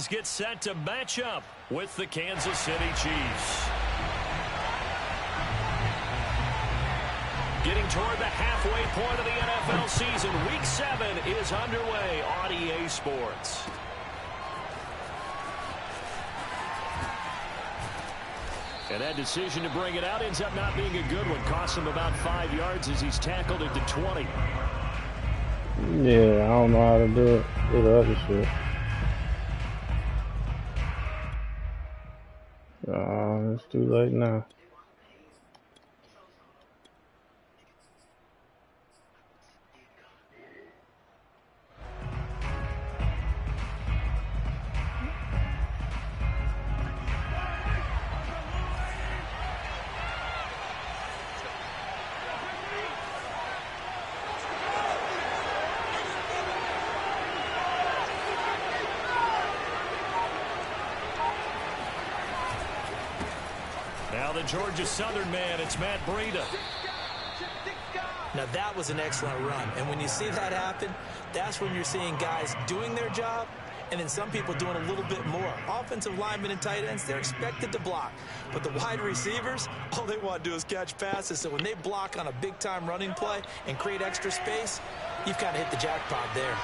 Get set to match up with the Kansas City Chiefs. Getting toward the halfway point of the NFL season, Week 7 is underway on EA Sports. And that decision to bring it out ends up not being a good one. Costs him about 5 yards as he's tackled at the 20. Yeah, I don't know how to do it. Do the other shit. It's too late now. Now the Georgia Southern man, it's Madden22. Now that was an excellent run, and when you see that happen, that's when you're seeing guys doing their job and then some people doing a little bit more. Offensive linemen and tight ends, they're expected to block, but the wide receivers, all they want to do is catch passes. So when they block on a big-time running play and create extra space, you've kind of hit the jackpot there.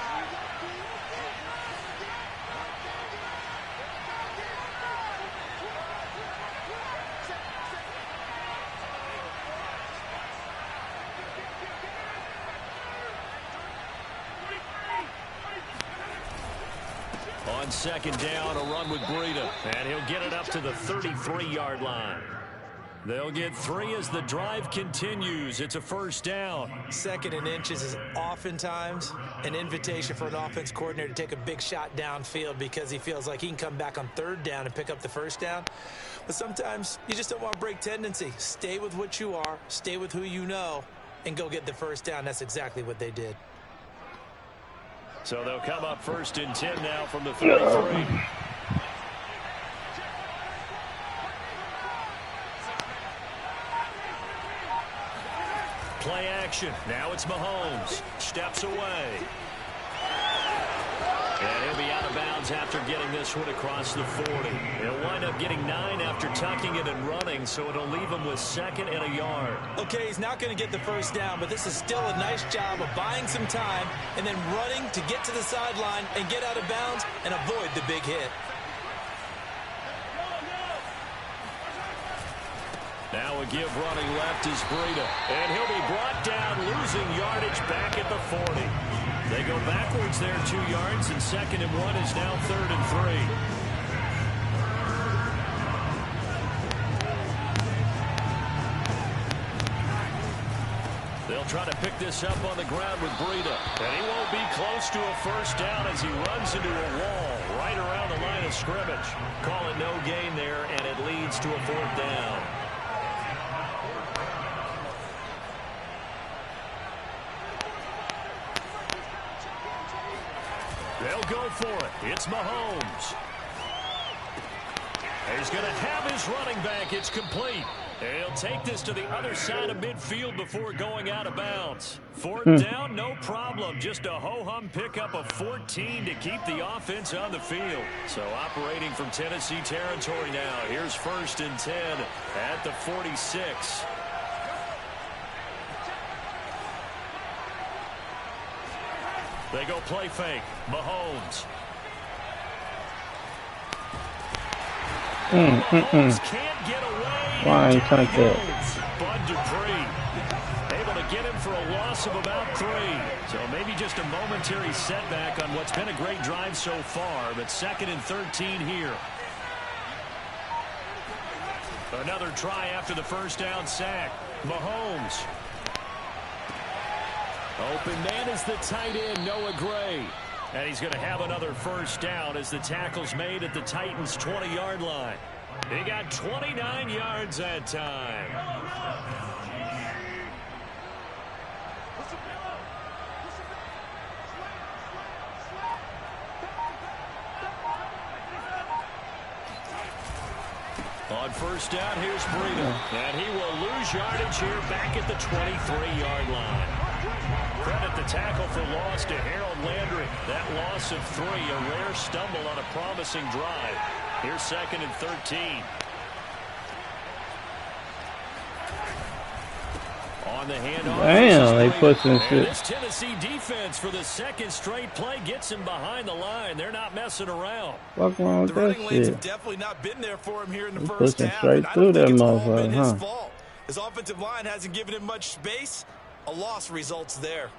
On second down, a run with Breida, and he'll get it up to the 33-yard line. They'll get 3 as the drive continues. It's a first down. Second and inches is oftentimes an invitation for an offense coordinator to take a big shot downfield because he feels like he can come back on third down and pick up the first down. But sometimes you just don't want to break tendency. Stay with what you are, stay with who you know, and go get the first down. That's exactly what they did. So they'll come up first and 10 now from the 33. Play action. Now it's Mahomes. Steps away. And he'll be out of bounds after getting this one across the 40. He'll wind up getting 9 after tucking it and running, so it'll leave him with 2nd and a yard. Okay, he's not going to get the first down, but this is still a nice job of buying some time and then running to get to the sideline and get out of bounds and avoid the big hit. Now a give running left is Breida, and he'll be brought down, losing yardage back at the 40. They go backwards there 2 yards, and 2nd and 1 is now 3rd and 3. They'll try to pick this up on the ground with Breida, and he won't be close to a first down as he runs into a wall right around the line of scrimmage. Call it no gain there, and it leads to a 4th down. They'll go for it. It's Mahomes. He's going to have his running back. It's complete. He'll take this to the other side of midfield before going out of bounds. 4th down, no problem. Just a ho-hum pickup of 14 to keep the offense on the field. So operating from Tennessee territory now. Here's 1st and 10 at the 46. They go play fake. Mahomes. Mahomes can't get away. Why you take that? Bud Dupree able to get him for a loss of about 3. So maybe just a momentary setback on what's been a great drive so far, but 2nd and 13 here. Another try after the first down sack. Mahomes. Open man is the tight end, Noah Gray. And he's going to have another first down as the tackle's made at the Titans' 20-yard line. He got 29 yards that time. On first down, here's Breida. And he will lose yardage here back at the 23-yard line. Credit the tackle for loss to Harold Landry. That loss of 3, a rare stumble on a promising drive. Here's 2nd and 13. On the handoff. Damn, they pushing shit. This Tennessee defense for the 2nd straight play gets him behind the line. They're not messing around. What's wrong with the running that lanes shit? have definitely not been there for him here in the He first pushing half. straight I through don't think that it's all been motherfucker, his huh? fault. His offensive line hasn't given him much space. A loss results there.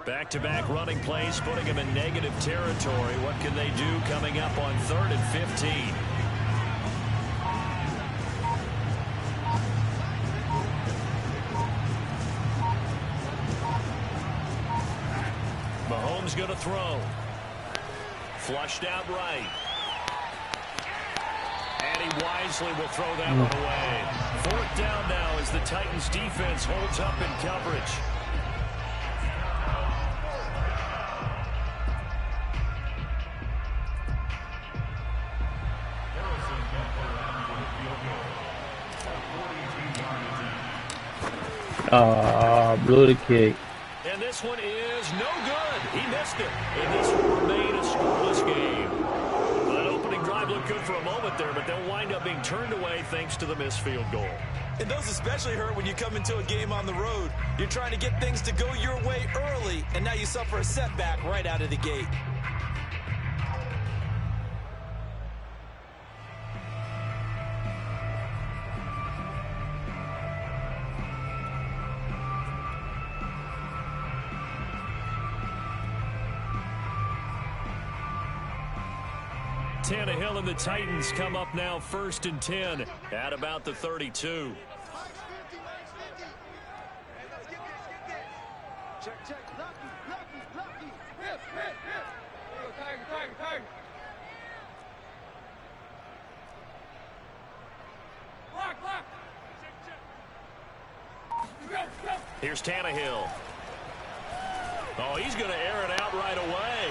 Back-to-back running plays, putting him in negative territory. What can they do coming up on 3rd and 15? Mahomes going to throw. Flushed out right. And he wisely will throw that one away. 4th down now as the Titans defense holds up in coverage. Blew the kick. And this one is no good. He missed it. And this will remain a scoreless game. That opening drive looked good for a moment there, but they'll wind up being turned away thanks to the missed field goal. And those especially hurt when you come into a game on the road. You're trying to get things to go your way early, and now you suffer a setback right out of the gate. Tannehill and the Titans come up now 1st and 10 at about the 32. Here's Tannehill. Oh, he's going to air it out right away.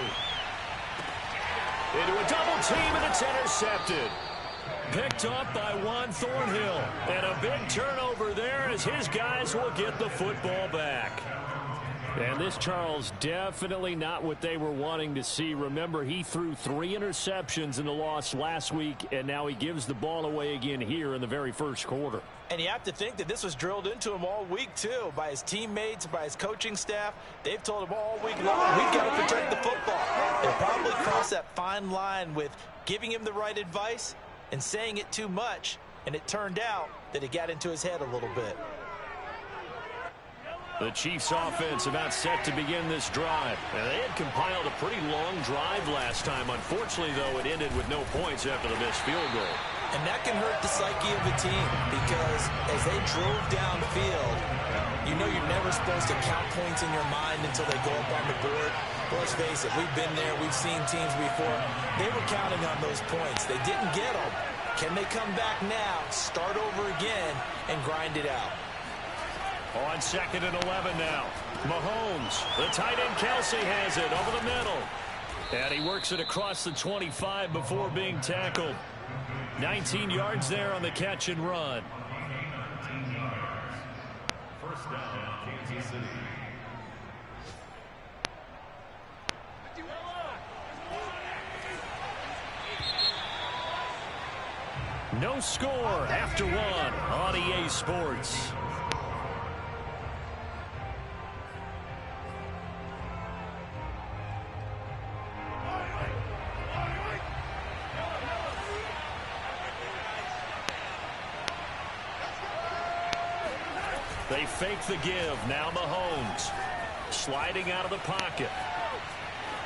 Into a double team, and it's intercepted. Picked up by Juan Thornhill. And a big turnover there as his guys will get the football back. And this, Charles, definitely not what they were wanting to see. Remember, he threw 3 interceptions in the loss last week, and now he gives the ball away again here in the very first quarter. And you have to think that this was drilled into him all week, too, by his teammates, by his coaching staff. They've told him all week long, we've got to protect the football. They probably crossed that fine line with giving him the right advice and saying it too much, and it turned out that it got into his head a little bit. The Chiefs offense about set to begin this drive. And they had compiled a pretty long drive last time. Unfortunately, though, it ended with no points after the missed field goal. And that can hurt the psyche of a team because as they drove downfield, you know you're never supposed to count points in your mind until they go up on the board. But let's face it, we've been there. We've seen teams before. They were counting on those points. They didn't get them. Can they come back now, start over again, and grind it out? On 2nd and 11 now. Mahomes, the tight end Kelsey has it over the middle. And he works it across the 25 before being tackled. 19 yards there on the catch and run. First down, Kansas City. No score after 1 on EA Sports. They fake the give. Now Mahomes sliding out of the pocket.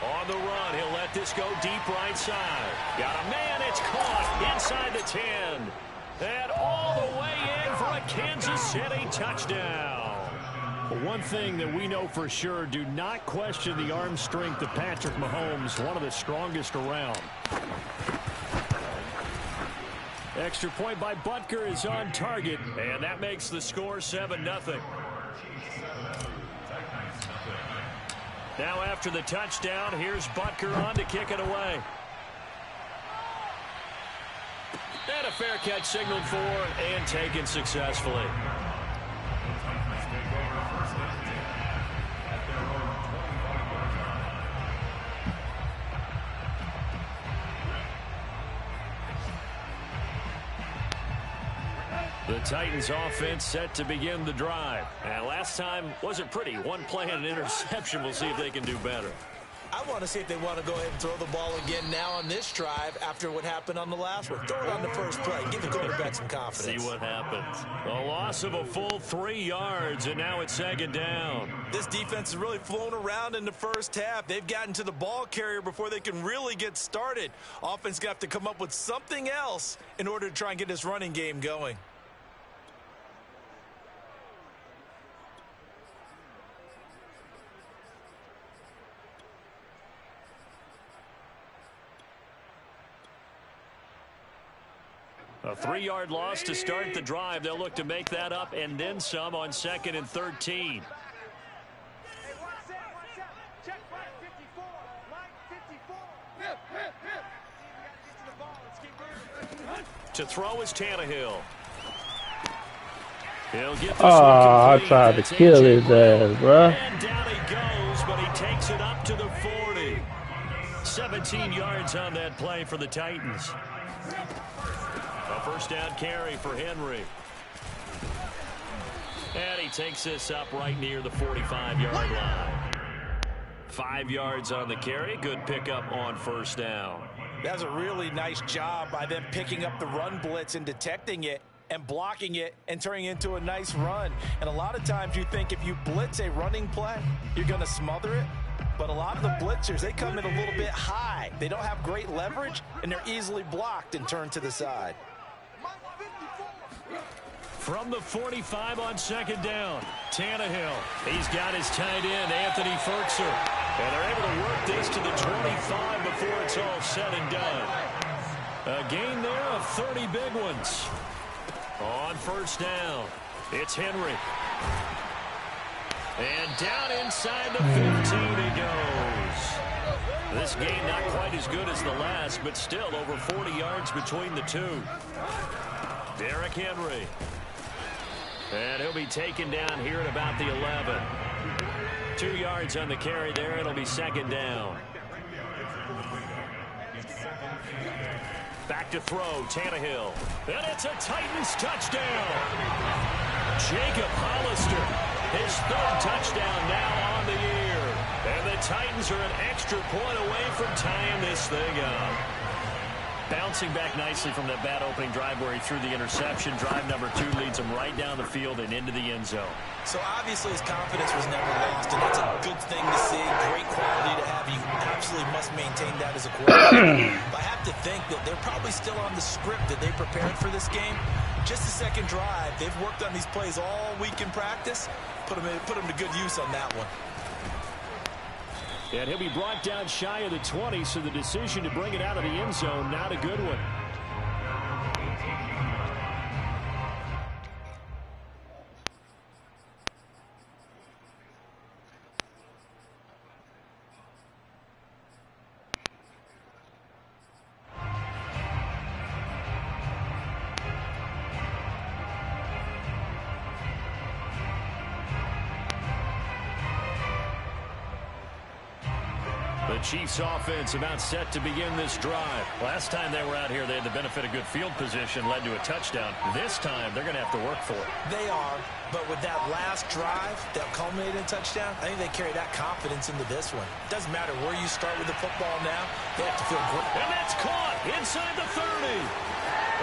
On the run, he'll let this go deep right side. Got a man, it's caught inside the 10. And all the way in for a Kansas City touchdown. But one thing that we know for sure, do not question the arm strength of Patrick Mahomes, one of the strongest around. Extra point by Butker is on target, and that makes the score 7-0. Now after the touchdown, here's Butker on to kick it away. And a fair catch signaled for and taken successfully. The Titans offense set to begin the drive. And last time wasn't pretty. One play and an interception. We'll see if they can do better. I want to see if they want to go ahead and throw the ball again now on this drive after what happened on the last one. Throw it on the first play. Give the quarterback some confidence. See what happens. A loss of a full 3 yards, and now it's second down. This defense has really flown around in the first half. They've gotten to the ball carrier before they can really get started. Offense got to come up with something else in order to try and get this running game going. A 3-yard loss to start the drive. They'll look to make that up and then some on 2nd and 13. To throw is Tannehill. He'll get this I tried to kill his ass, bro. And down he goes, but he takes it up to the 40. 17 yards on that play for the Titans. A first down carry for Henry. And he takes this up right near the 45-yard line. 5 yards on the carry. Good pickup on first down. That's a really nice job by them picking up the run blitz and detecting it and blocking it and turning it into a nice run. And a lot of times you think if you blitz a running play, you're going to smother it. But a lot of the blitzers, they come in a little bit high. They don't have great leverage, and they're easily blocked and turned to the side. From the 45 on second down, Tannehill. He's got his tight end, Anthony Ferkser. And they're able to work this to the 25 before it's all said and done. A gain there of 30 big ones. On first down, it's Henry. And down inside the 15 he goes. This game not quite as good as the last, but still over 40 yards between the two. Derrick Henry. And he'll be taken down here at about the 11. 2 yards on the carry there. It'll be second down. Back to throw, Tannehill. And it's a Titans touchdown. Jacob Hollister, his 3rd touchdown now on the year. And the Titans are an extra point away from tying this thing up. Bouncing back nicely from that bad opening drive where he threw the interception. Drive number 2 leads him right down the field and into the end zone. So obviously his confidence was never lost, and that's a good thing to see. Great quality to have. You absolutely must maintain that as a quarterback. I have to think that they're probably still on the script that they prepared for this game. Just the second drive. They've worked on these plays all week in practice. Put them to good use on that one. And he'll be brought down shy of the 20, so the decision to bring it out of the end zone, not a good one. The Chiefs offense about set to begin this drive. Last time they were out here, they had the benefit of good field position, led to a touchdown. This time, they're going to have to work for it. They are, but with that last drive that culminated in a touchdown, I think they carry that confidence into this one. Doesn't matter where you start with the football now, they have to feel great. And that's caught inside the 30.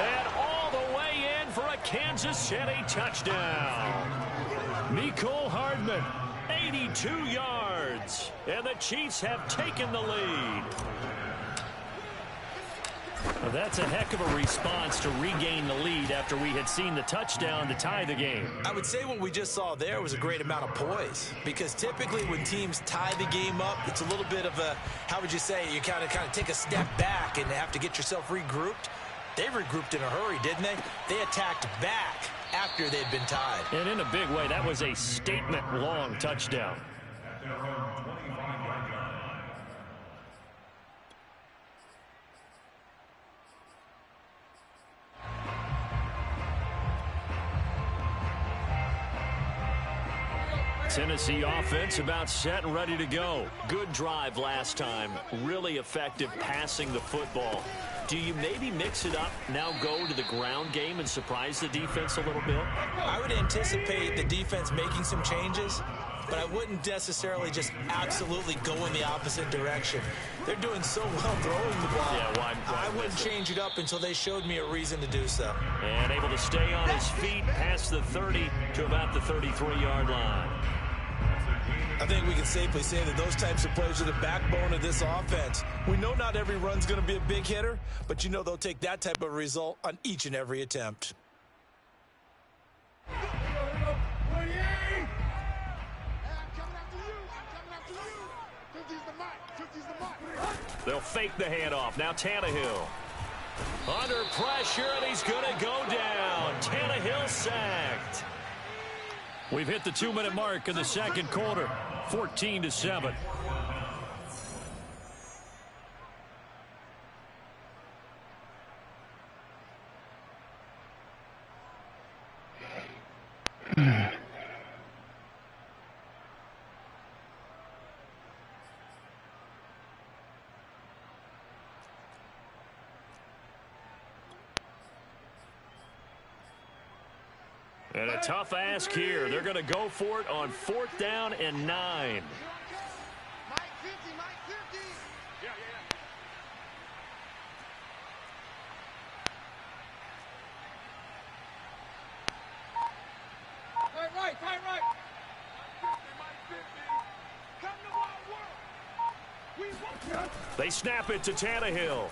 And all the way in for a Kansas City touchdown. Mecole Hardman. 82 yards, and the Chiefs have taken the lead. Well, that's a heck of a response to regain the lead after we had seen the touchdown to tie the game. I would say what we just saw there was a great amount of poise, because typically when teams tie the game up, it's a little bit of a, how would you say, you kind of take a step back and have to get yourself regrouped. They regrouped in a hurry, didn't they? They attacked back after they'd been tied. And in a big way, that was a statement-long touchdown. Tennessee offense about set and ready to go. Good drive last time. Really effective passing the football. Do you maybe mix it up, now go to the ground game and surprise the defense a little bit? I would anticipate the defense making some changes, but I wouldn't necessarily just absolutely go in the opposite direction. They're doing so well throwing the ball. Yeah, why I wouldn't change it up until they showed me a reason to do so. And able to stay on his feet past the 30 to about the 33-yard line. I think we can safely say that those types of plays are the backbone of this offense. We know not every run's going to be a big hitter, but you know they'll take that type of result on each and every attempt. They'll fake the handoff. Now Tannehill. Under pressure, and he's going to go down. Tannehill sacked. We've hit the 2-minute mark in the second quarter. 14-7. And a tough ask here. They're going to go for it on 4th down and 9. Right. They snap it to Tannehill.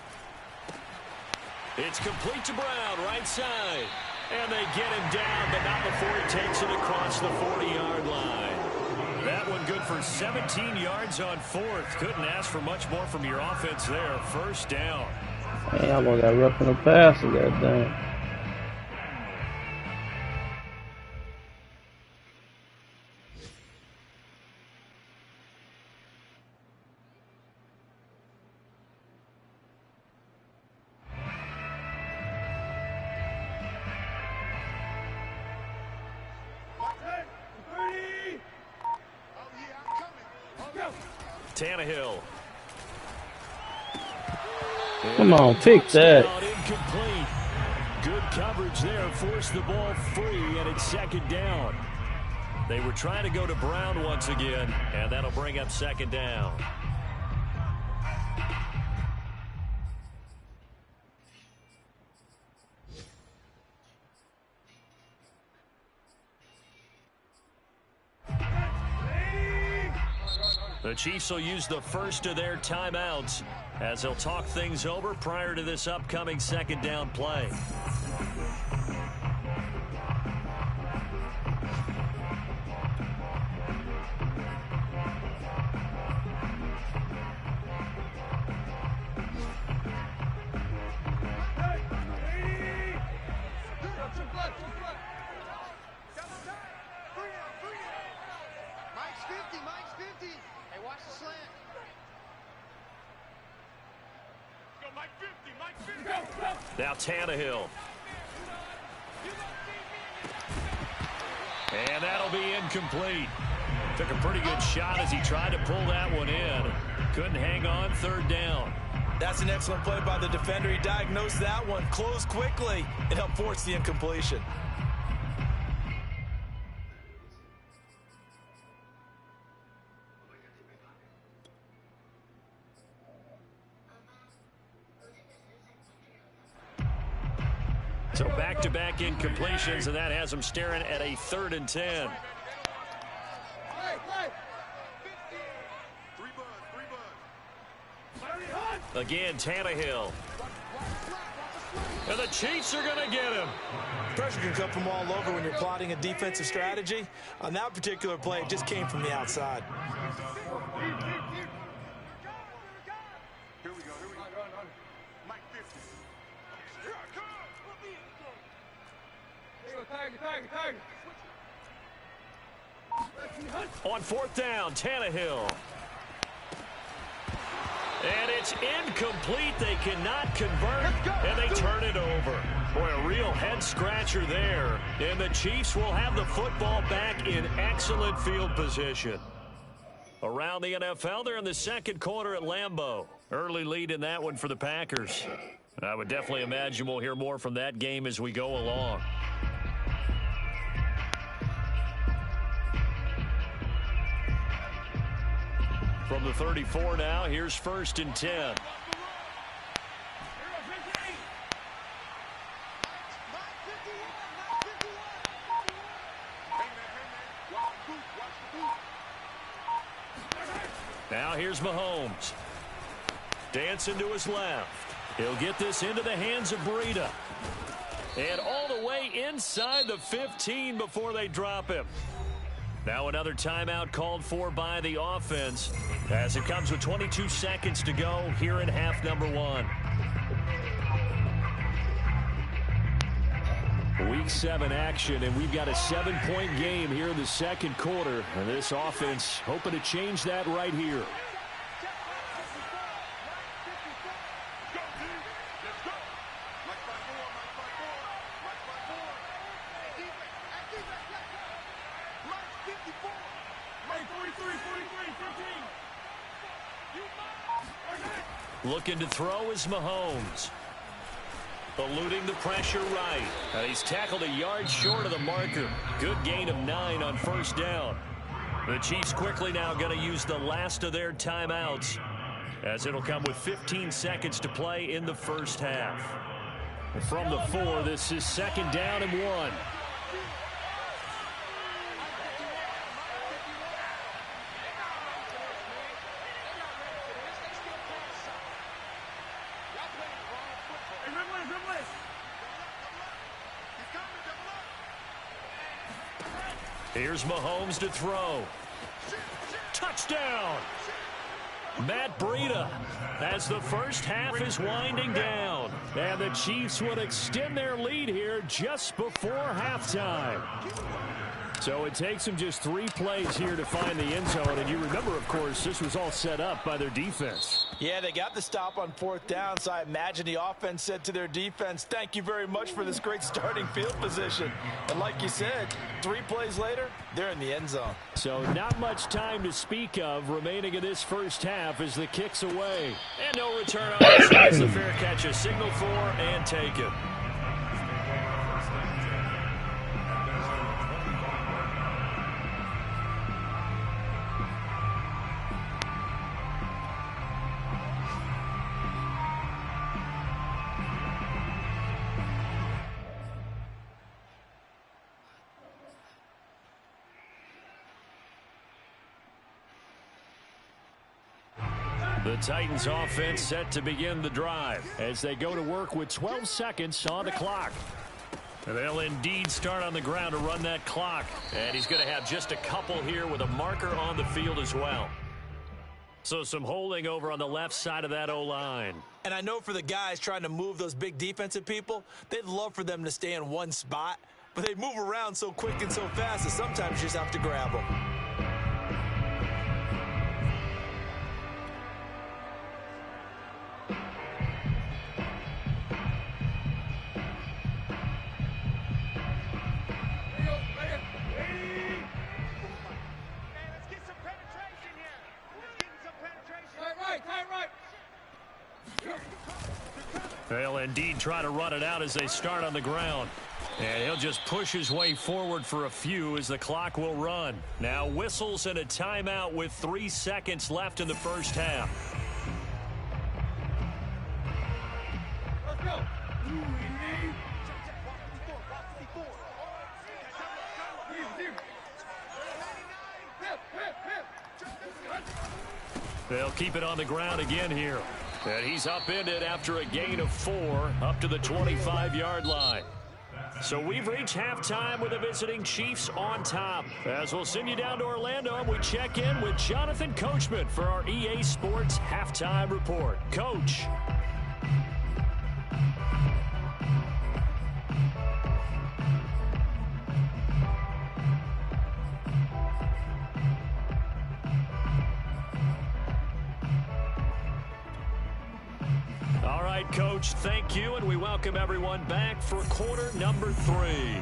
It's complete to Brown, right side. And they get him down, but not before he takes it across the 40-yard line. That one good for 17 yards on 4th. Couldn't ask for much more from your offense there. First down. Hey, I almost got rough in the passer, goddamn. Tannehill. Come on, pick that. Incomplete. Good coverage there. Forced the ball free, and it's second down. They were trying to go to Brown once again, and that'll bring up second down. The Chiefs will use the first of their timeouts as they'll talk things over prior to this upcoming second down play. Now Tannehill. And that'll be incomplete. Took a pretty good shot as he tried to pull that one in. Couldn't hang on, third down. That's an excellent play by the defender. He diagnosed that one, closed quickly, and helped force the incompletion. So back-to-back incompletions, and that has them staring at a 3rd and 10. Again, Tannehill. And the Chiefs are going to get him. Pressure can come from all over when you're plotting a defensive strategy. On that particular play, it just came from the outside. On 4th down, Tannehill. And it's incomplete. They cannot convert, and they turn it over. Boy, a real head-scratcher there. And the Chiefs will have the football back in excellent field position. Around the NFL, they're in the second quarter at Lambeau. Early lead in that one for the Packers. I would definitely imagine we'll hear more from that game as we go along. From the 34 now, here's 1st and 10. Now here's Mahomes. Dancing to his left. He'll get this into the hands of Breida. And all the way inside the 15 before they drop him. Now another timeout called for by the offense as it comes with 22 seconds to go here in half number 1. Week 7 action, and we've got a 7-point game here in the second quarter. And this offense hoping to change that right here. Looking to throw is Mahomes. Eluding the pressure right. He's tackled a yard short of the marker. Good gain of 9 on 1st down. The Chiefs quickly now going to use the last of their timeouts, as it'll come with 15 seconds to play in the first half. From the 4, this is 2nd down and 1. Here's Mahomes to throw. Touchdown! Matt Breida as the first half is winding down. And the Chiefs would extend their lead here just before halftime. So it takes them just 3 plays here to find the end zone. And you remember, of course, this was all set up by their defense. Yeah, they got the stop on 4th down, so I imagine the offense said to their defense, thank you very much for this great starting field position. And like you said, 3 plays later, they're in the end zone. So not much time to speak of remaining in this first half as the kick's away. And no return on this. It's a fair catch, a signal for, and take it. The Titans offense set to begin the drive as they go to work with 12 seconds on the clock. They'll indeed start on the ground to run that clock. And he's going to have just a couple here with a marker on the field as well. So some holding over on the left side of that O-line. And I know for the guys trying to move those big defensive people, they'd love for them to stay in one spot. But they move around so quick and so fast that sometimes you just have to grab them. They'll indeed try to run it out as they start on the ground. And he'll just push his way forward for a few as the clock will run. Now whistles and a timeout with 3 seconds left in the first half. Let's go. They'll keep it on the ground again here. And he's upended after a gain of 4 up to the 25-yard line. So we've reached halftime with the visiting Chiefs on top. As we'll send you down to Orlando, and we check in with Jonathan Coachman for our EA Sports Halftime Report. Coach. right, Coach, thank you, and we welcome everyone back for quarter number 3.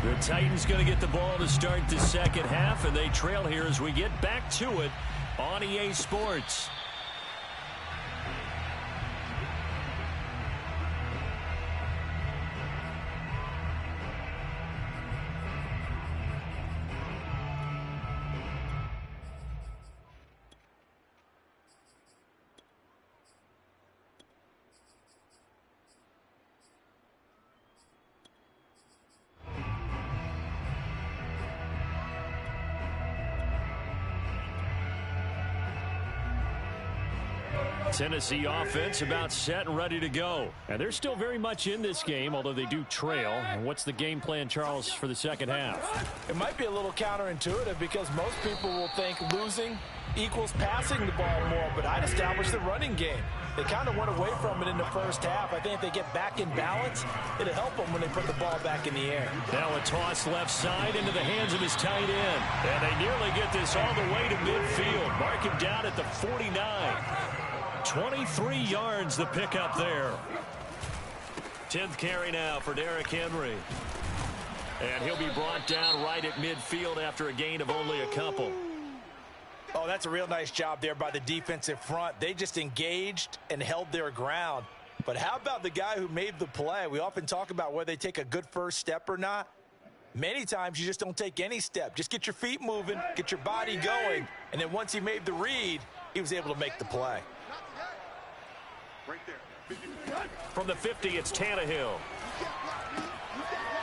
The Titans going to get the ball to start the second half, and they trail here as we get back to it on EA Sports. Tennessee offense about set and ready to go. And they're still very much in this game, although they do trail. And what's the game plan, Charles, for the second half? It might be a little counterintuitive because most people will think losing equals passing the ball more, but I'd establish the running game. They kind of went away from it in the first half. I think if they get back in balance, it'll help them when they put the ball back in the air. Now a toss left side into the hands of his tight end. And they nearly get this all the way to midfield. Mark him down at the 49. 23 yards the pickup there. 10th carry now for Derrick Henry. And he'll be brought down right at midfield after a gain of only a couple. Oh, that's a real nice job there by the defensive front. They just engaged and held their ground. But how about the guy who made the play? We often talk about whether they take a good first step or not. Many times you just don't take any step. Just get your feet moving, get your body going. And then once he made the read, he was able to make the play. Right there. From the 50, it's Tannehill.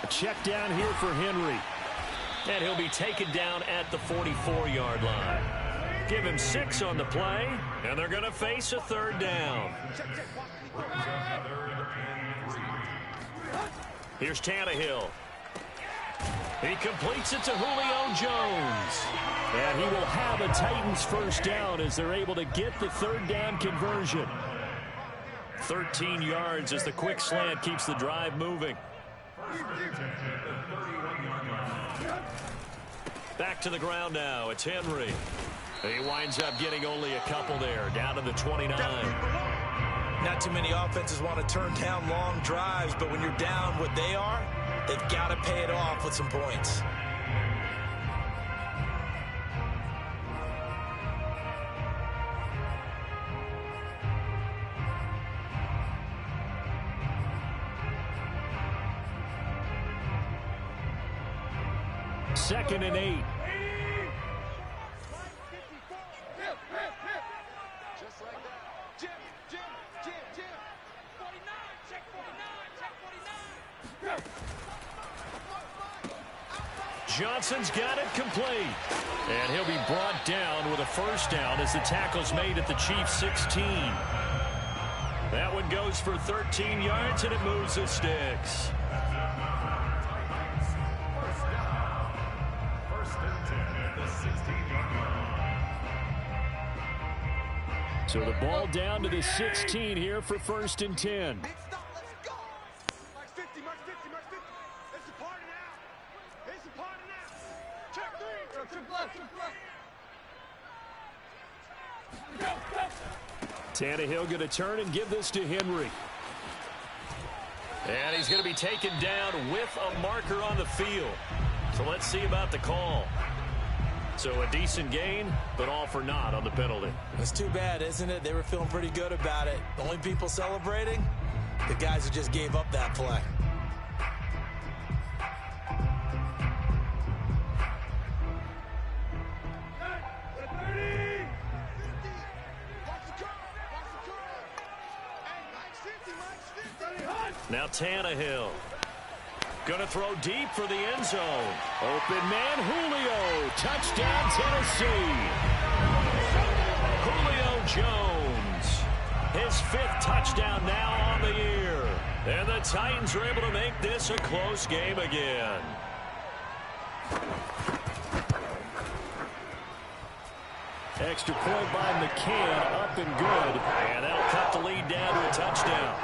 A check down here for Henry. And he'll be taken down at the 44-yard line. Give him 6 on the play, and they're going to face a third down. Here's Tannehill. He completes it to Julio Jones. And he will have a Titans first down as they're able to get the third down conversion. 13 yards as the quick slant keeps the drive moving. Back to the ground now. It's Henry. He winds up getting only a couple there, down to the 29. Not too many offenses want to turn down long drives, but when you're down what they are, they've got to pay it off with some points. Second and 8. Just like that. Jim. 49. Check 49. Johnson's got it complete. And he'll be brought down with a first down as the tackle's made at the Chiefs' 16. That one goes for 13 yards, and it moves the sticks. So the ball down to the 16 here for 1st and 10. Mark 50. It's a party now. Check 3. Tannehill going to turn and give this to Henry. And he's going to be taken down with a marker on the field. So let's see about the call. So a decent gain, but all for naught on the penalty. It's too bad, isn't it? They were feeling pretty good about it. The only people celebrating, the guys who just gave up that play. Now Tannehill. Going to throw deep for the end zone. Open man, Julio. Touchdown, Tennessee. Julio Jones. His 5th touchdown now on the year. And the Titans are able to make this a close game again. Extra point by McCann, up and good. And that'll cut the lead down to a touchdown.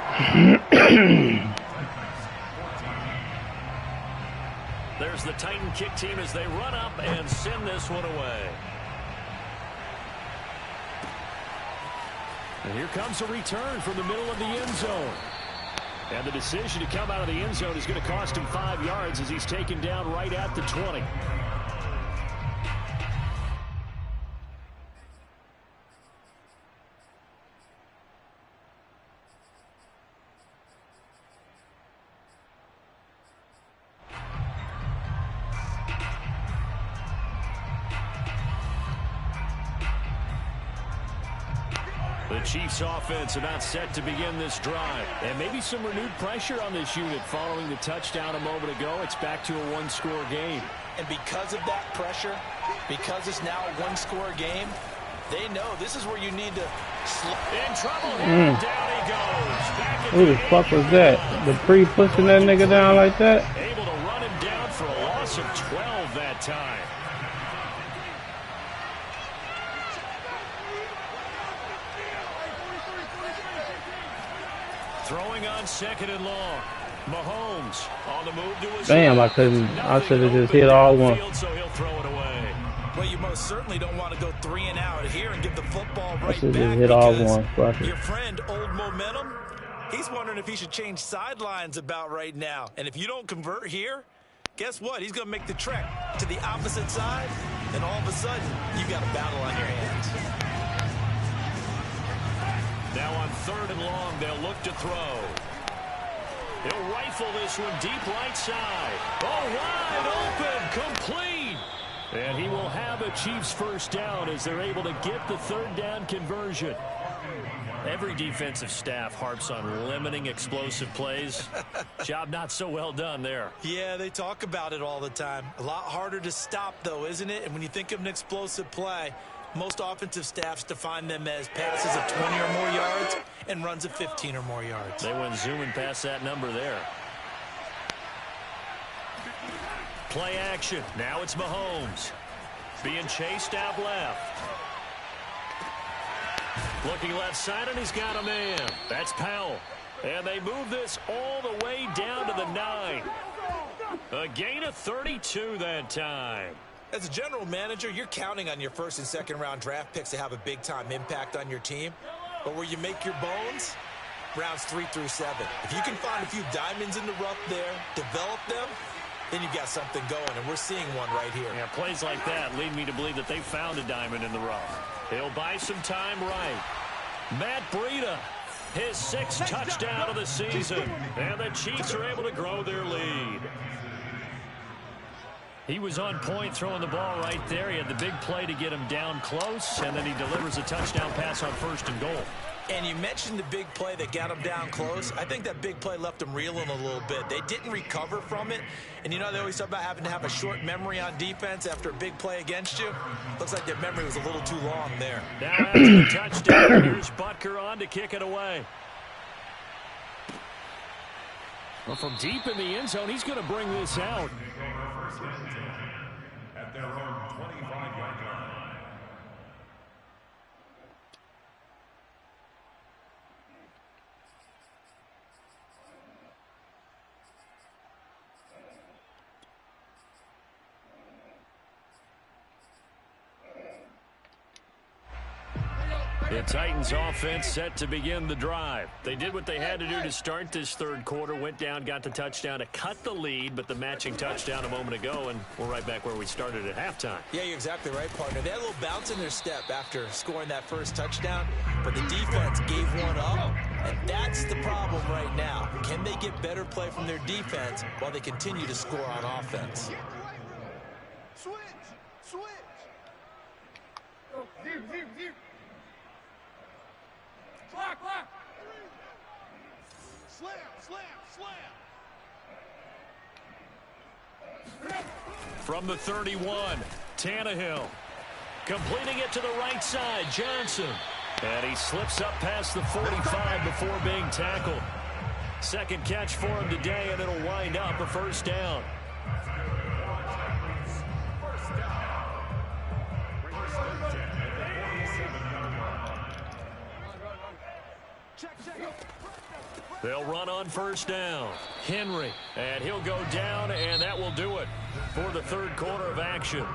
There's the Titan kick team as they run up and send this one away. And here comes a return from the middle of the end zone. And the decision to come out of the end zone is going to cost him 5 yards as he's taken down right at the 20. The Chiefs offense about set to begin this drive. And maybe some renewed pressure on this unit following the touchdown a moment ago. It's back to a one-score game. And because of that pressure, because it's now a one-score game, they know this is where you need to in trouble here. Down he goes. Back Who the fuck was that? The pre pushing that nigga down like that? Able to run him down for a loss of 12 that time. Throwing on 2nd and long. Mahomes on the move to his Damn, I should have just hit all one. So he'll throw it away. Well, you most certainly don't want to go 3 and out here and give the football right I should back. just hit all one. Your friend, Old Momentum, he's wondering if he should change sidelines about right now. And if you don't convert here, guess what? He's going to make the trek to the opposite side, and all of a sudden, you've got a battle on your hands. Now on 3rd and long, they'll look to throw. He'll rifle this one deep right side. Oh, wide open, complete. And he will have a Chiefs first down as they're able to get the 3rd down conversion. Every defensive staff harps on limiting explosive plays. Job not so well done there. Yeah, they talk about it all the time. A lot harder to stop, though, isn't it? And when you think of an explosive play, most offensive staffs define them as passes of 20 or more yards and runs of 15 or more yards. They went zooming past that number there. Play action. Now it's Mahomes. Being chased out left. Looking left side, and he's got a man. That's Powell. And they move this all the way down to the 9. A gain of 32 that time. As a general manager, you're counting on your 1st and 2nd round draft picks to have a big-time impact on your team. But where you make your bones, rounds 3 through 7. If you can find a few diamonds in the rough there, develop them, then you've got something going, and we're seeing one right here. Yeah, plays like that lead me to believe that they found a diamond in the rough. He'll buy some time right. Matt Breida, his 6th touchdown of the season. And the Chiefs are able to grow their lead. He was on point throwing the ball right there. He had the big play to get him down close, and then he delivers a touchdown pass on 1st and goal. And you mentioned the big play that got him down close. I think that big play left him reeling a little bit. They didn't recover from it. And you know, they always talk about having to have a short memory on defense after a big play against you. Looks like their memory was a little too long there. Now after the touchdown, here's Butker on to kick it away. Well, from deep in the end zone, he's going to bring this out. At their own 25-yard line. The Titans offense set to begin the drive. They did what they had to do to start this 3rd quarter. Went down, got the touchdown to cut the lead, but the matching touchdown a moment ago, and we're right back where we started at halftime. Yeah, you're exactly right, partner. They had a little bounce in their step after scoring that 1st touchdown, but the defense gave one up, and that's the problem right now. Can they get better play from their defense while they continue to score on offense? Switch! Switch! Zip! Block! Slam! From the 31, Tannehill. Completing it to the right side, Johnson. And he slips up past the 45 before being tackled. 2nd catch for him today, and it'll wind up a 1st down. They'll run on 1st down. Henry, and he'll go down, and that will do it for the 3rd quarter of action.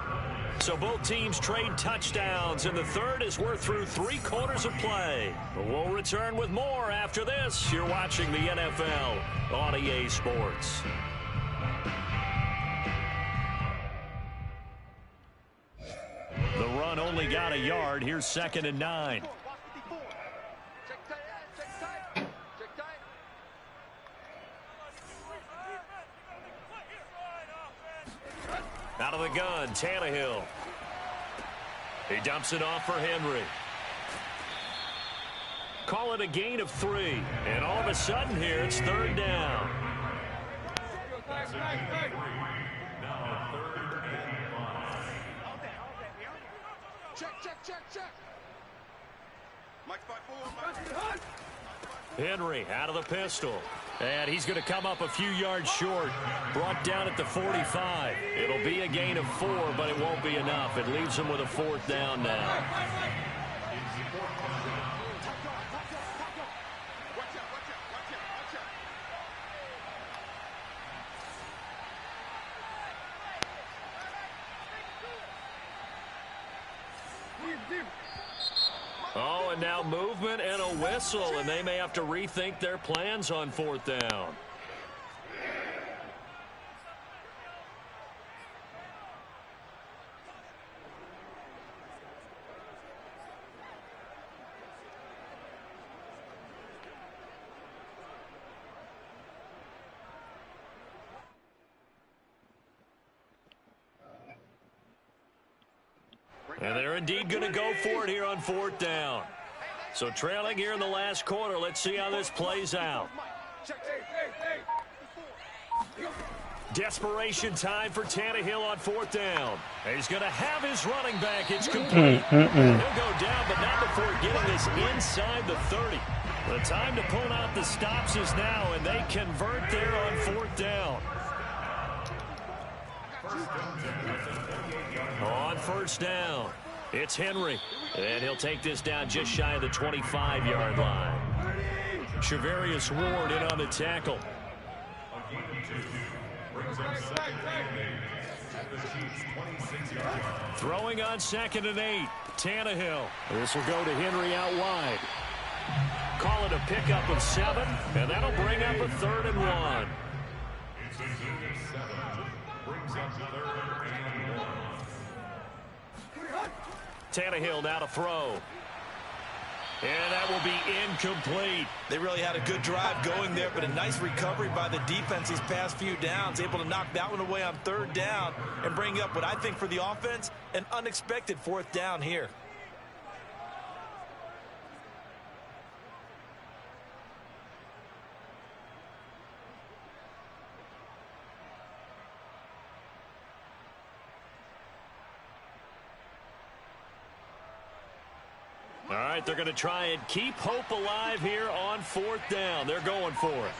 So both teams trade touchdowns, and the third as we're through 3 quarters of play. We'll return with more after this. You're watching the NFL on EA Sports. The run only got a yard. Here's 2nd and 9. Out of the gun, Tannehill. He dumps it off for Henry. Call it a gain of 3. And all of a sudden here, it's 3rd down. Check. Henry out of the pistol. And he's going to come up a few yards short. Brought down at the 45. It'll be a gain of 4, but it won't be enough. It leaves him with a 4th down now. Oh, and now movement and a whistle, and they may have to rethink their plans on 4th down. And they're indeed going to go for it here on 4th down. So trailing here in the last quarter. Let's see how this plays out. Desperation time for Tannehill on 4th down. He's going to have his running back. It's complete. He'll go down, but not before getting this inside the 30. The time to pull out the stops is now, and they convert there on 4th down. On 1st down, it's Henry. And he'll take this down just shy of the 25-yard line. Shavarius Ward in on the tackle. Throwing on 2nd and 8. Tannehill. This will go to Henry out wide. Call it a pickup of 7, and that'll bring up a 3rd and 1. Tannehill now to throw. And that will be incomplete. They really had a good drive going there, but a nice recovery by the defense these past few downs, able to knock that one away on 3rd down and bring up what I think for the offense, an unexpected 4th down here. All right, they're going to try and keep hope alive here on 4th down. They're going for it.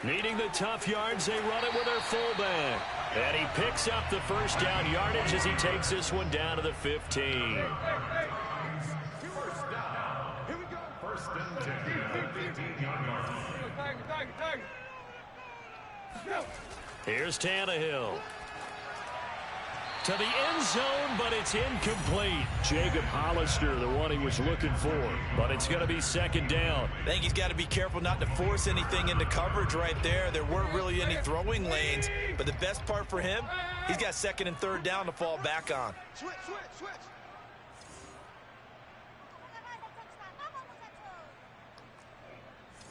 Needing the tough yards, they run it with their fullback. And he picks up the 1st down yardage as he takes this one down to the 15. Here we go. 1st and 10. 15-yard line. Here's Tannehill. To the end zone, but it's incomplete. Jacob Hollister, the one he was looking for. But it's going to be 2nd down. I think he's got to be careful not to force anything into coverage right there. There weren't really any throwing lanes. But the best part for him, he's got 2nd and 3rd down to fall back on. Switch.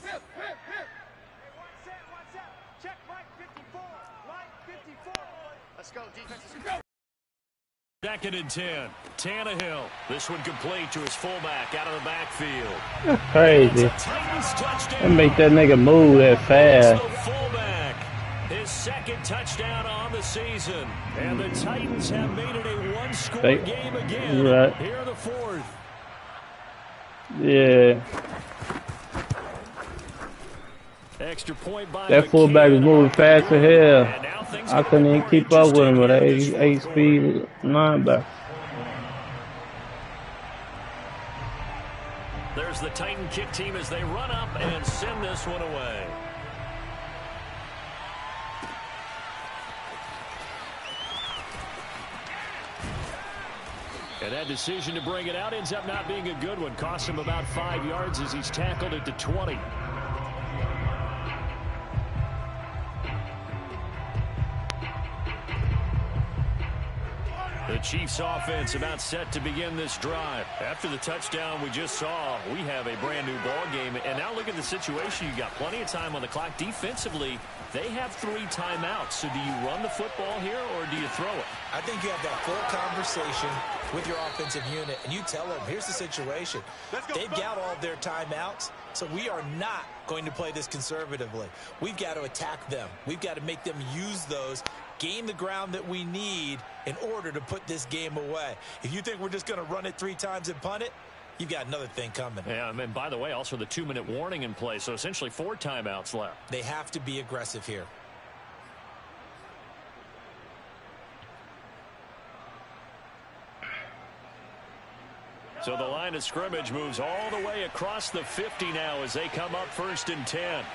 Hip. One set. Check right 54. Line 54. Let's go, defense. Let's go. 2nd and 10. Tannehill. This one complete to his fullback out of the backfield. That's crazy. That make that nigga move that fast. Fullback. His 2nd touchdown on the season. And the Titans have made it a one-score game again. Right. Here in the 4th. Yeah. Extra point by that fullback is moving fast as hell. I couldn't even keep up with him with an 8-speed linebacker. There's the Titan kick team as they run up and send this one away. And that decision to bring it out ends up not being a good one. Costs him about 5 yards as he's tackled at the 20. The Chiefs offense about set to begin this drive. After the touchdown we just saw, we have a brand new ball game. And now look at the situation. You got plenty of time on the clock. Defensively, they have 3 timeouts. So do you run the football here or do you throw it? I think you have that full conversation with your offensive unit, and you tell them, here's the situation. They've got all of their timeouts, so we are not going to play this conservatively. We've got to attack them. We've got to make them use those, gain the ground that we need in order to put this game away. If you think we're just going to run it 3 times and punt it, you've got another thing coming. Yeah, and by the way, also the 2-minute warning in play, so essentially 4 timeouts left. They have to be aggressive here. So the line of scrimmage moves all the way across the 50 now as they come up 1st and 10.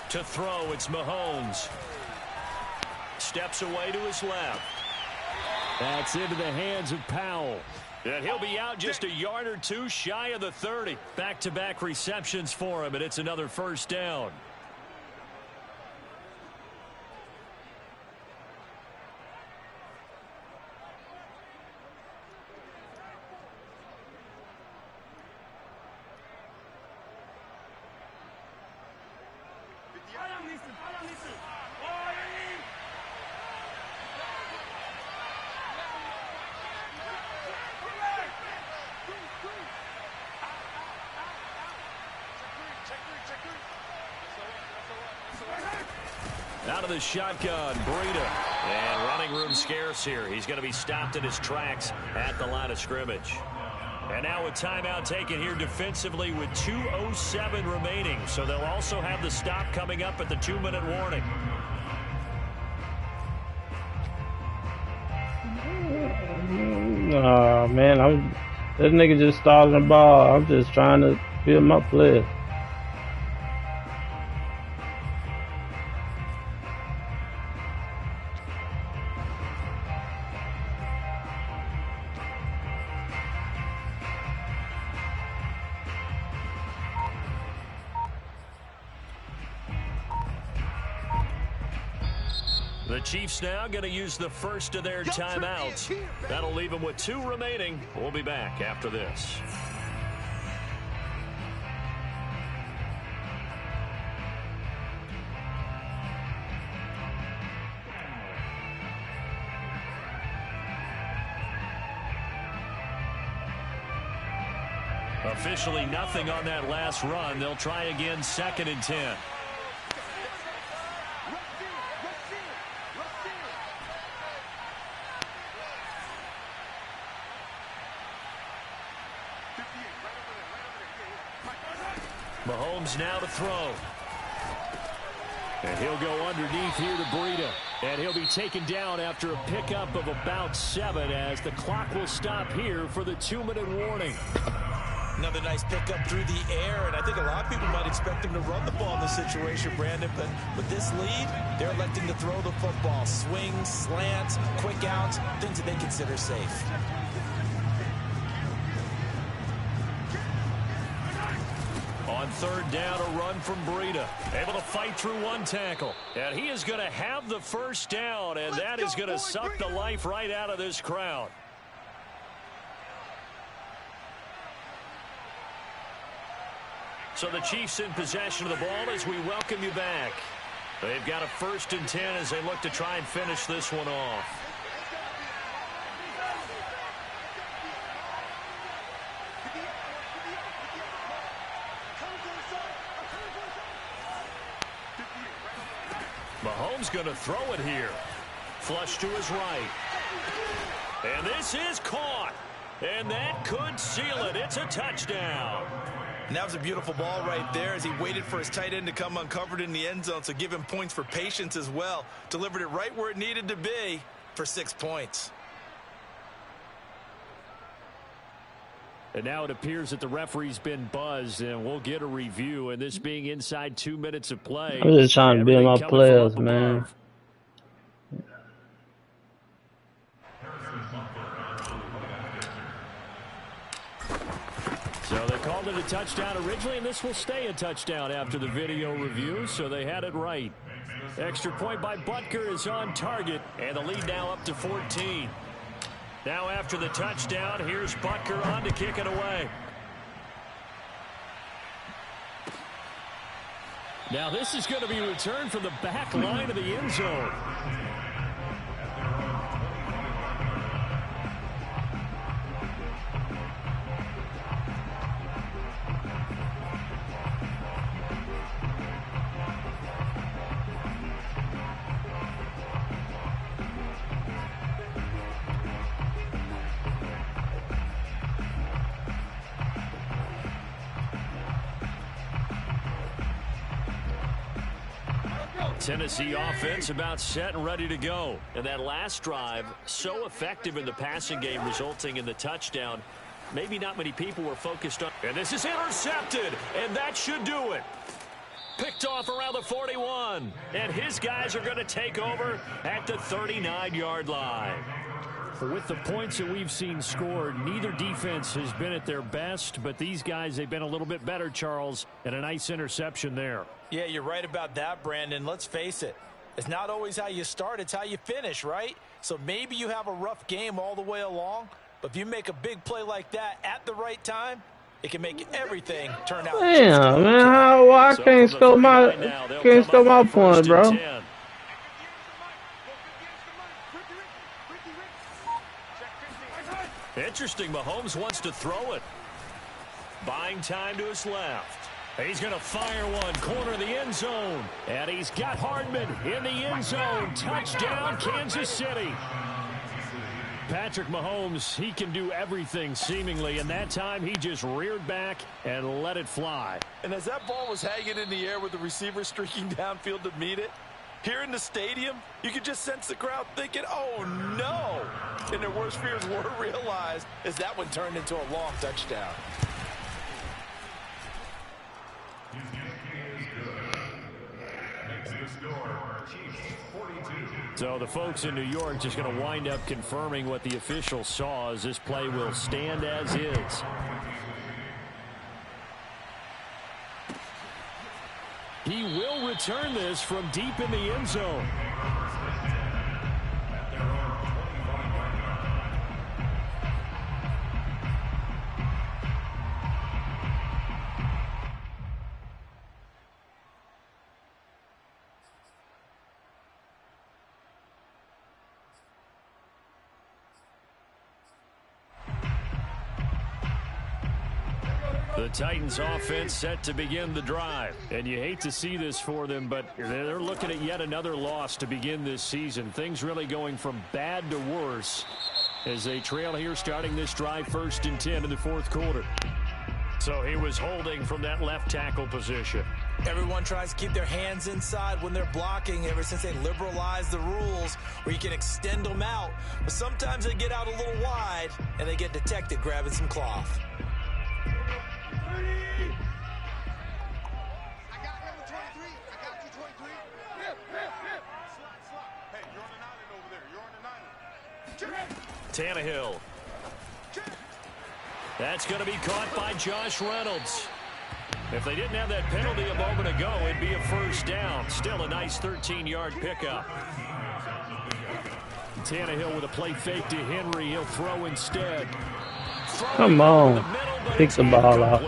To throw, it's Mahomes. Steps away to his left. That's into the hands of Powell. And he'll be out just a yard or 2 shy of the 30. Back-to-back receptions for him, and it's another 1st down. Out of the shotgun, Breida. And running room scarce here. He's going to be stopped in his tracks at the line of scrimmage. And now a timeout taken here defensively with 2:07 remaining. So they'll also have the stop coming up at the 2-minute warning. Oh, man, this nigga just started the ball. I'm just trying to fill my play. The Chiefs now going to use the first of their timeouts. That'll leave them with 2 remaining. We'll be back after this. Officially nothing on that last run. They'll try again 2nd and 10. Mahomes now to throw. And he'll go underneath here to Breida. And he'll be taken down after a pickup of about 7 as the clock will stop here for the 2-minute warning. Another nice pickup through the air, and I think a lot of people might expect him to run the ball in this situation, Brandon, but with this lead, they're electing to throw the football. Swings, slants, quick outs, things that they consider safe. On 3rd down, a run from Breida. Able to fight through 1 tackle. And he is going to have the 1st down, and that is going to suck the life right out of this crowd. So the Chiefs in possession of the ball as we welcome you back. They've got a 1st and 10 as they look to try and finish this one off. Mahomes going to throw it here. Flush to his right. And this is caught. And that could seal it. It's a touchdown. And that was a beautiful ball right there as he waited for his tight end to come uncovered in the end zone, so give him points for patience as well. Delivered it right where it needed to be for 6 points. And now it appears that the referee's been buzzed, and we'll get a review. And this being inside 2 minutes of play, I'm just trying to build my players, man. So they called it a touchdown originally, and this will stay a touchdown after the video review, so they had it right. Extra point by Butker is on target, and the lead now up to 14. Now after the touchdown, here's Butker on to kick it away. Now this is going to be returned from the back line of the end zone. Tennessee offense about set and ready to go. And that last drive, so effective in the passing game, resulting in the touchdown. Maybe not many people were focused on. And this is intercepted, and that should do it. Picked off around the 41. And his guys are going to take over at the 39-yard line. With the points that we've seen scored, neither defense has been at their best, but these guys, they've been a little bit better, Charles, and a nice interception there. Yeah, you're right about that, Brandon. Let's face it. It's not always how you start, it's how you finish, right? So maybe you have a rough game all the way along, but if you make a big play like that at the right time, it can make everything turn out. Damn, man, how I can't score my point, bro. Interesting, Mahomes wants to throw it. Buying time to his left. He's going to fire one, corner of the end zone. And he's got Hardman in the end zone. Touchdown, Kansas City. Patrick Mahomes, he can do everything seemingly, and that time he just reared back and let it fly. And as that ball was hanging in the air with the receiver streaking downfield to meet it, here in the stadium, you could just sense the crowd thinking, oh no! And their worst fears were realized as that one turned into a long touchdown. So the folks in New York just going to wind up confirming what the officials saw, as this play will stand as is. He will return this from deep in the end zone. The Titans offense set to begin the drive. And you hate to see this for them, but they're looking at yet another loss to begin this season. Things really going from bad to worse as they trail here starting this drive 1st and 10 in the 4th quarter. So he was holding from that left tackle position. Everyone tries to keep their hands inside when they're blocking ever since they liberalized the rules where you can extend them out. But sometimes they get out a little wide and they get detected grabbing some cloth. Tannehill. That's going to be caught by Josh Reynolds. If they didn't have that penalty a moment ago, it'd be a 1st down. Still a nice 13-yard pickup. Tannehill with a play fake to Henry. He'll throw instead. Come on. Pick the ball out.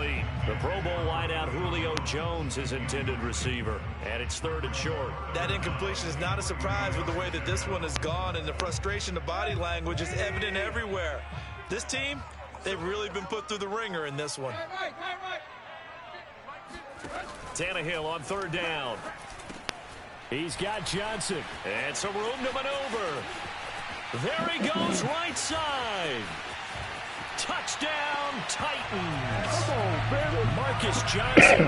The Pro Bowl wideout Julio Jones, his intended receiver. And it's 3rd and short. That incompletion is not a surprise with the way that this one has gone, and the frustration of body language is evident everywhere. This team, they've really been put through the ringer in this one. Tannehill on 3rd down. He's got Johnson. And some room to maneuver. There he goes, right side. Touchdown, Titans. Come on, baby. Marcus Johnson,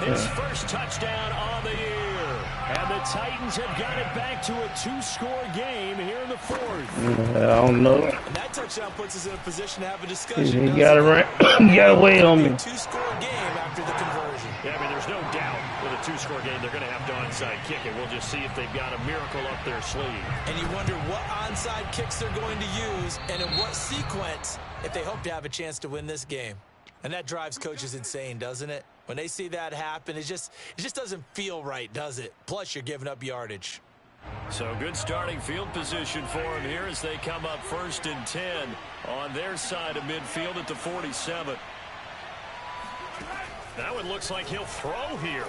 his 1st touchdown on the year. And the Titans have got it back to a 2-score game here in the 4th. I don't know. And that touchdown puts us in a position to have a discussion. He got away on me. 2-score game after the conversion. Yeah, I mean, there's no doubt with a 2-score game they're going to have to onside kick it. We'll just see if they've got a miracle up their sleeve. And you wonder what onside kicks they're going to use and in what sequence if they hope to have a chance to win this game. And that drives coaches insane, doesn't it? When they see that happen, it just doesn't feel right, does it? Plus, you're giving up yardage. So good starting field position for them here as they come up 1st and 10 on their side of midfield at the 47. Now it looks like he'll throw here.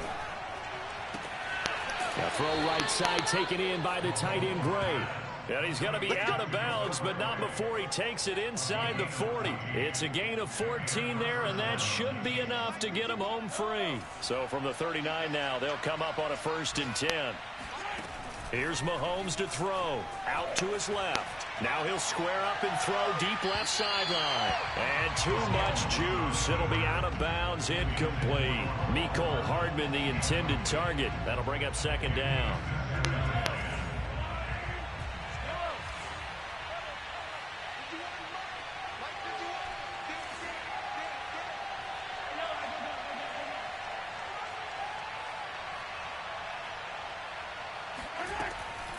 A throw right side taken in by the tight end Gray. And he's going to be out of bounds, but not before he takes it inside the 40. It's a gain of 14 there, and that should be enough to get him home free. So from the 39 now, they'll come up on a 1st and 10. Here's Mahomes to throw. Out to his left. Now he'll square up and throw deep left sideline. And too much juice. It'll be out of bounds, incomplete. Mecole Hardman, the intended target. That'll bring up 2nd down.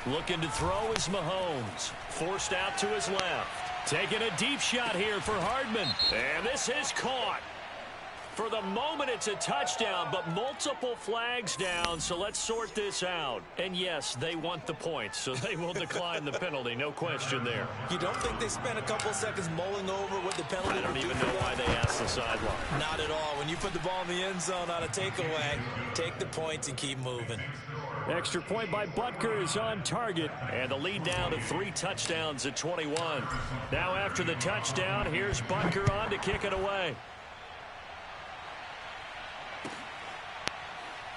Looking to throw is Mahomes. Forced out to his left. Taking a deep shot here for Hardman. And this is caught. For the moment, it's a touchdown, but multiple flags down, so let's sort this out. And yes, they want the points, so they will decline the penalty. No question there. You don't think they spent a couple seconds mulling over what the penalty I don't would do even for know them? why they asked the sideline. Not at all. When you put the ball in the end zone on a takeaway, take the points and keep moving. Extra point by Butker is on target, and the lead now to 3 touchdowns at 21. Now after the touchdown, here's Butker on to kick it away.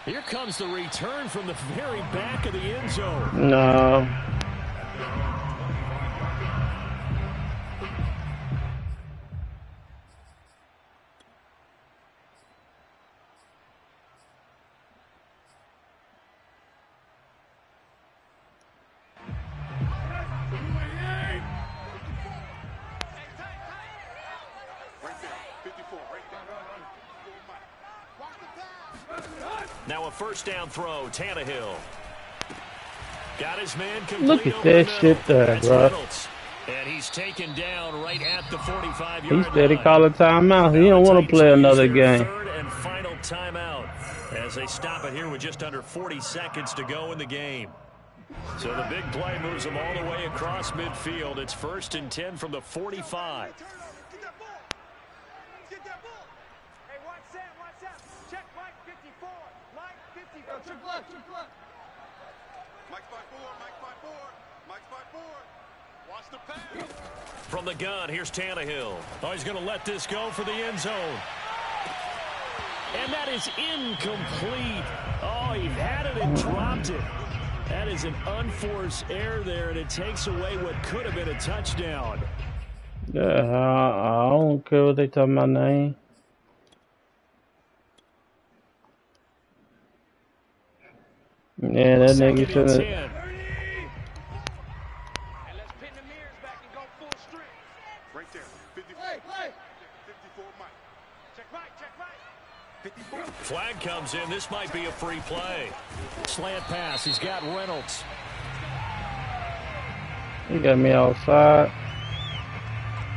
Here comes the return from the very back of the end zone. No. Now a 1st down throw, Tannehill. Got his man complete. Look at over that the shit there, That's bro. Reynolds. And he's taken down right at the 45-yard line. He said he called a timeout. He don't want to play another game. 3rd and final timeout as they stop it here with just under 40 seconds to go in the game. So the big play moves them all the way across midfield. It's 1st and 10 from the 45. From the gun, here's Tannehill. Oh, he's going to let this go for the end zone. And that is incomplete. Oh, he had it and dropped it. That is an unforced error there, and it takes away what could have been a touchdown. Yeah, I don't care what they talking about name. Yeah, that nigga should have. Flag comes in. This might be a free play. Slant pass. He's got Reynolds. He got me outside.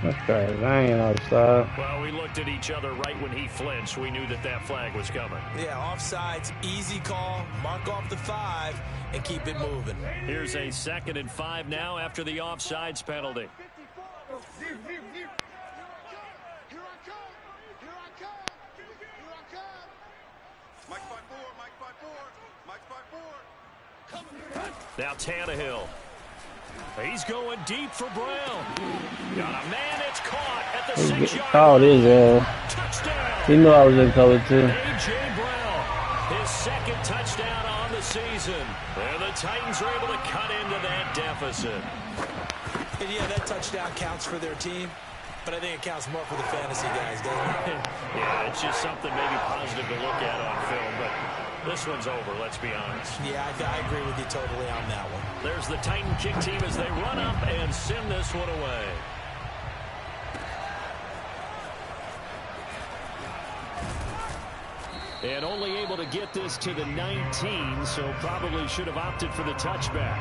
That's crazy. I ain't outside. Well, we looked at each other right when he flinched. We knew that that flag was coming. Yeah, offsides, easy call. Mark off the 5 and keep it moving. Here's a 2nd and 5 now after the offsides penalty. Now Tannehill. He's going deep for Brown. Got a man, it's caught at the 6-yard called his touchdown. He knew I was in cover too. A.J. Brown, his 2nd touchdown on the season. And the Titans are able to cut into that deficit. And yeah, that touchdown counts for their team, but I think it counts more for the fantasy guys, doesn't it? Yeah, it's just something maybe positive to look at on film, but This one's over, let's be honest. Yeah, I agree with you totally on that one. There's the Titan kick team as they run up and send this one away. And only able to get this to the 19, so probably should have opted for the touchback.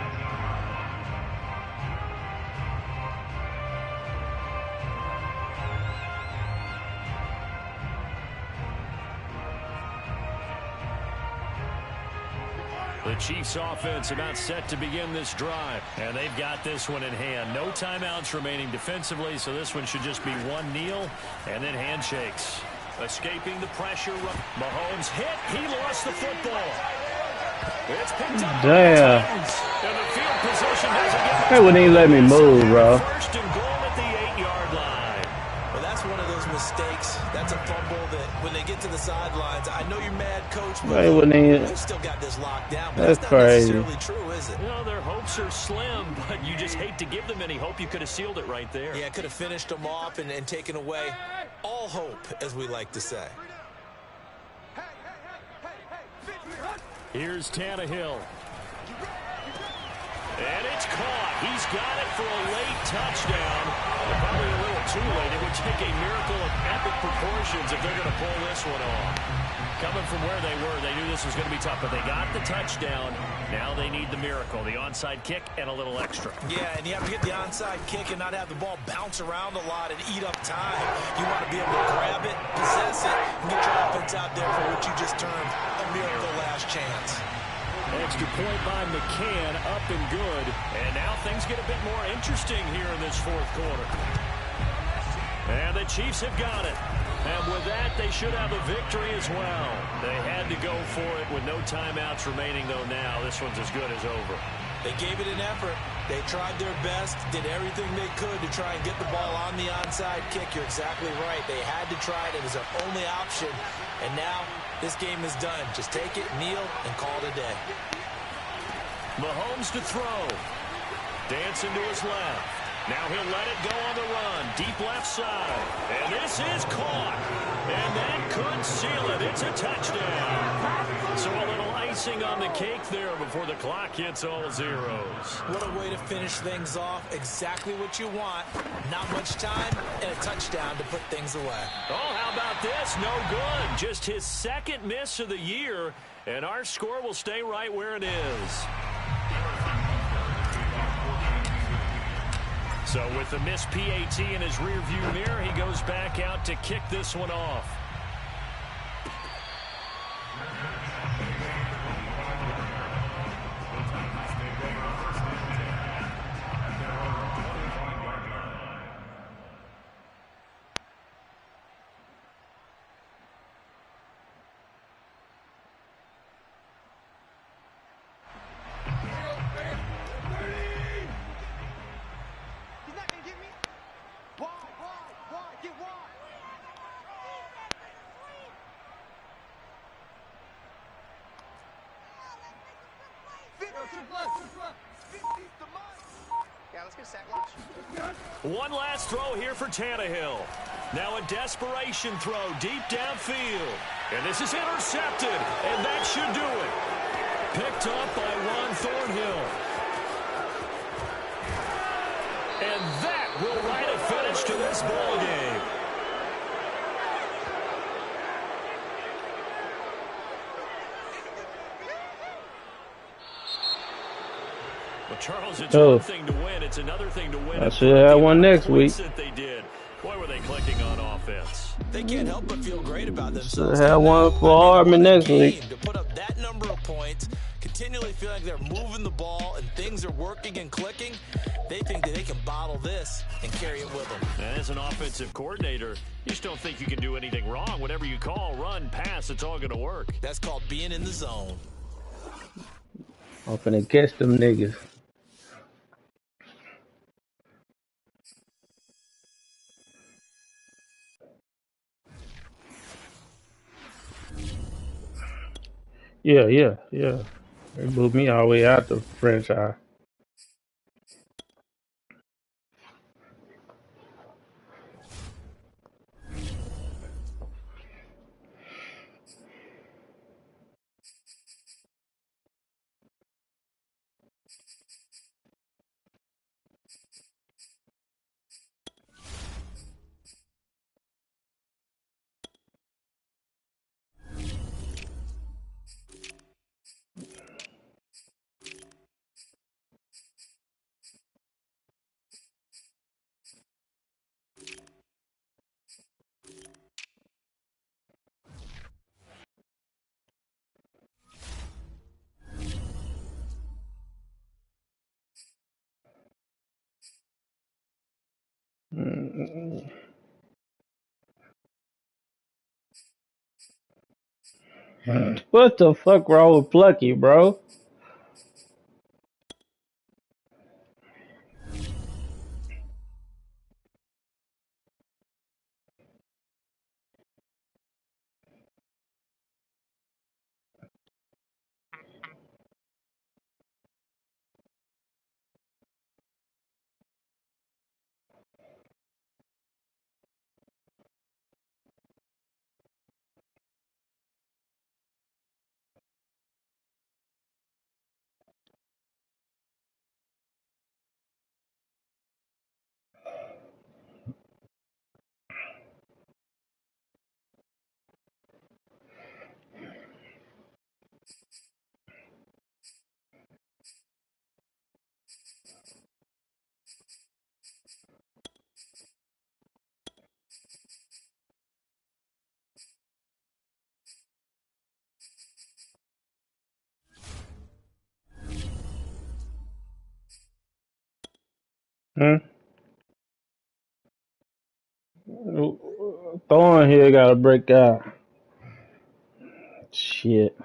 The Chiefs offense about set to begin this drive. And they've got this one in hand. No timeouts remaining defensively, so this one should just be one kneel and then handshakes. Escaping the pressure. Mahomes hit. He lost the football. It's picked up. Damn. And the field position doesn't get much. They wouldn't even let me move, bro. First and goal at the 8-yard line. Well, that's one of those mistakes. That's a fumble that when they get to the sidelines, I know you're mad, coach, but They wouldn't even. you still got this locked down. But That's not crazy. necessarily true, is it? You know, their hopes are slim, but you just hate to give them any hope. You could have sealed it right there. Yeah, could have finished them off and taken away all hope, as we like to say. Here's Tannehill. And it's caught. He's got it for a late touchdown. Probably a little too late. It would take a miracle of epic proportions if they're going to pull this one off. Coming from where they were, they knew this was going to be tough, but they got the touchdown. Now they need the miracle, the onside kick and a little extra. Yeah, and you have to get the onside kick and not have the ball bounce around a lot and eat up time. You want to be able to grab it, possess it, and get your offense out there for what you just termed a miracle last chance. Extra point by McCann, up and good. And now things get a bit more interesting here in this fourth quarter. And the Chiefs have got it. And with that, they should have a victory as well. They had to go for it with no timeouts remaining, though now this one's as good as over. They gave it an effort. They tried their best, did everything they could to try and get the ball on the onside kick. You're exactly right. They had to try it. It was their only option. And now this game is done. Just take it, kneel, and call it a day. Mahomes to throw. Dancing to his left. Now he'll let it go on the run. Deep left side. And this is caught. And that could seal it. It's a touchdown. So a little icing on the cake there before the clock hits all zeros. What a way to finish things off. Exactly what you want. Not much time and a touchdown to put things away. Oh, how about this? No good. Just his second miss of the year. And our score will stay right where it is. So with the missed PAT in his rearview mirror, he goes back out to kick this one off. One last throw here for Tannehill. Now a desperation throw deep downfield. And this is intercepted. And that should do it. Picked up by Ron Thornhill. And that will write a finish to this ball game. Well, Charles, it's one thing to win. It's another thing to win. I should have one next week. That they did. Boy, were they clicking on offense. They can't help but feel great about themselves. Should have one for Hartman next week. To put up that number of points, continually feel like they're moving the ball and things are working and clicking. They think that they can bottle this and carry it with them. And as an offensive coordinator, you just don't think you can do anything wrong. Whatever you call, run, pass, it's all going to work. That's called being in the zone. I'm finna catch them niggas. Yeah. They moved me all the way out the franchise. What the fuck wrong with Plucky, bro? Hmm? Thorn here gotta break out. Shit.